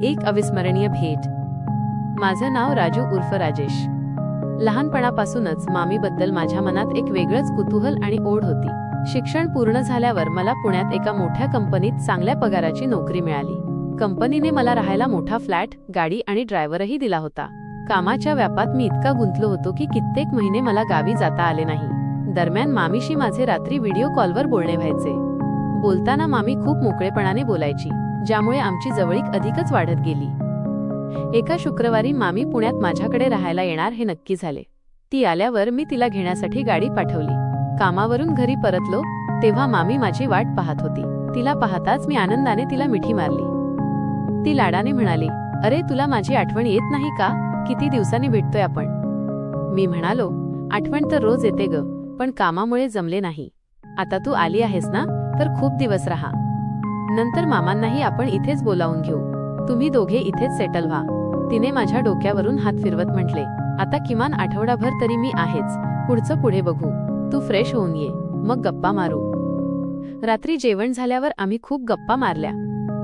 एक अविस्मरणीय भेट। माझं नाव राजू उर्फ राजेश। लहानपणापासूनच मामीबद्दल माझ्या मनात एक वेगळंच कुतूहल आणि ओढ होती। शिक्षण पूर्ण झाल्यावर मला पुण्यात एका मोठ्या कंपनीत चांगल्या पगाराची नोकरी मिळाली। कंपनीने मला राहायला मोठा फ्लॅट, गाडी आणि ड्रायव्हरही दिला होता। कामाच्या व्यापात मी इतका गुंतलो होतो की कित्येक महिने मला गावी जाता आले नाही। दरम्यान मामीशी माझे रात्री व्हिडिओ कॉलवर बोलणे व्हायचे। बोलताना मामी खूप मोकळेपणाने बोलायची, ज्यामुळे आमची जवळीक अधिकच वाढत गेली। एका शुक्रवारी मामी पुण्यात माझ्याकडे राहायला येणार हे नक्की झाले। ती आल्यावर मी तिला घेण्यासाठी गाडी पाठवली। कामावरून घरी परतलो तेव्हा मामी माझी वाट पाहत होती। तिला पाहताच मी आनंदाने तिला मिठी मारली। ती लाडाने म्हणाली, "अरे, तुला माझी आठवण येत नाही का? किती दिवसांनी भेटतोय आपण?" मी म्हणालो, "आठवण तर रोज येते ग, पण कामामुळे जमले नाही। आता तू आली आहेस ना, तर खूप दिवस राहा। नंतर मामांनाही आपण इथेच बोलावून घेऊ। तुम्ही दोघे इथेच सेटल व्हा." तिने माझ्या डोक्यावरून हात फिरवत म्हटले, "आता किमान आठवडाभर तरी मी आहेच, पुढचं पुढे बघू। तू फ्रेश होऊन ये, मग गप्पा मारू." रात्री जेवण झाल्यावर आम्ही खूप गप्पा मारल्या।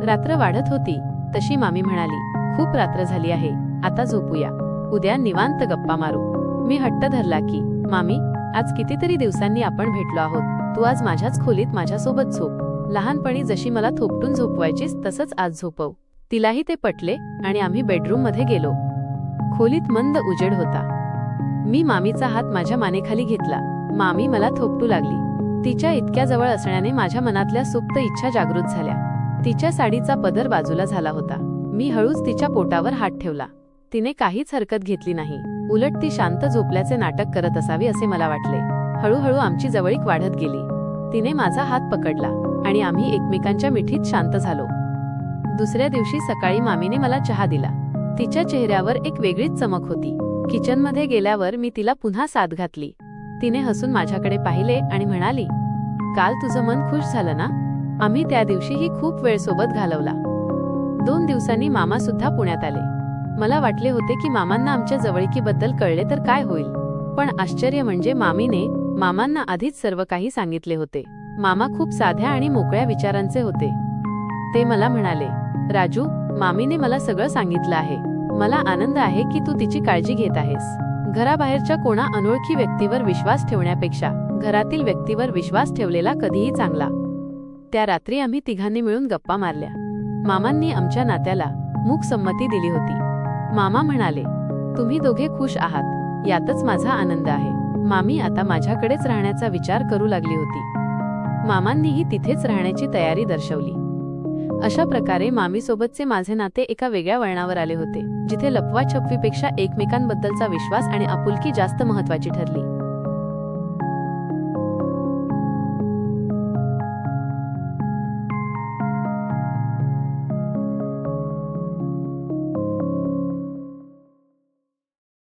रात्र वाढत होती तशी मामी म्हणाली, "खूप रात्र झाली आहे, आता झोपूया, उद्या निवांत गप्पा मारू." मी हट्ट धरला की, "मामी, आज कितीतरी दिवसांनी आपण भेटलो आहोत, तू आज माझ्याच खोलीत माझ्यासोबत झोप। लहानपणी जशी मला थोपटून झोपवायचीस तसंच आज झोपव." तिलाही ते पटले आणि आम्ही बेडरूम मध्ये गेलो। खोलीत मंद उजेड होता। मी मामीचा हात माझ्या मानेखाली घेतला। मामी मला थोपटू लागली। तिच्या इतक्या जवळ असण्याने माझ्या मनातल्या सुप्त इच्छा जागृत झाल्या। तिच्या साडीचा पदर बाजूला झाला होता। मी हळूच तिच्या पोटावर हात ठेवला। तिने काहीच हरकत घेतली नाही, उलट ती शांत झोपल्याचे नाटक करत असावी असे मला वाटले। हळूहळू आमची जवळीक वाढत गेली। तिने माझा हात पकडला आणि आम्ही एकमेकांच्या मिठीत शांत झालो। दुसऱ्या दिवशी सकाळी मामीने मला चहा दिला। तिच्या चेहऱ्यावर एक वेगळीच चमक होती। किचनमध्ये गेल्यावर मी तिला पुन्हा साद घातली। तिने हसून माझ्याकडे पाहिले आणि म्हणाली, "काल तुझं मन खुश झालं ना?" आम्ही त्या दिवशीही खूप वेळ सोबत घालवला। 2 दिवसांनी मामा सुद्धा पुण्यात आले। मला वाटले होते की मामांना आमच्या जवळीकीबद्दल कळले तर काय होईल, पण आश्चर्य म्हणजे मामीने मामांना आधीच सर्व काही सांगितले होते। मामा खूप साध्या आणि मोकळ्या विचारांचे होते। ते मला म्हणाले, "राजू, मामीने मला सगळं सांगितलं आहे। मला आनंद आहे की तू तिची काळजी घेत आहेस। घराबाहेरच्या कोणा अनोळखी व्यक्तीवर विश्वास ठेवण्यापेक्षा घरातील व्यक्तीवर विश्वास ठेवलेला कधीही चांगला." त्या रात्री आम्ही तिघांनी मिळून गप्पा मारल्या। मामांनी आमच्या नात्याला मूक संमती दिली होती। मामा म्हणाले, "तुम्ही दोघे खुश आहात, यातच माझा आनंद आहे." मामी आता माझ्याकडेच राहण्याचा विचार करू लागली होती। मामांनीही तिथेच राहण्याची तयारी दर्शवली। अशा प्रकारे मामीसोबतचे माझे नाते एका वेगळ्या वळणावर आले होते, जिथे लपवाछपवीपेक्षा एकमेकांबद्दलचा विश्वास आणि आपुलकी जास्त महत्त्वाची ठरली।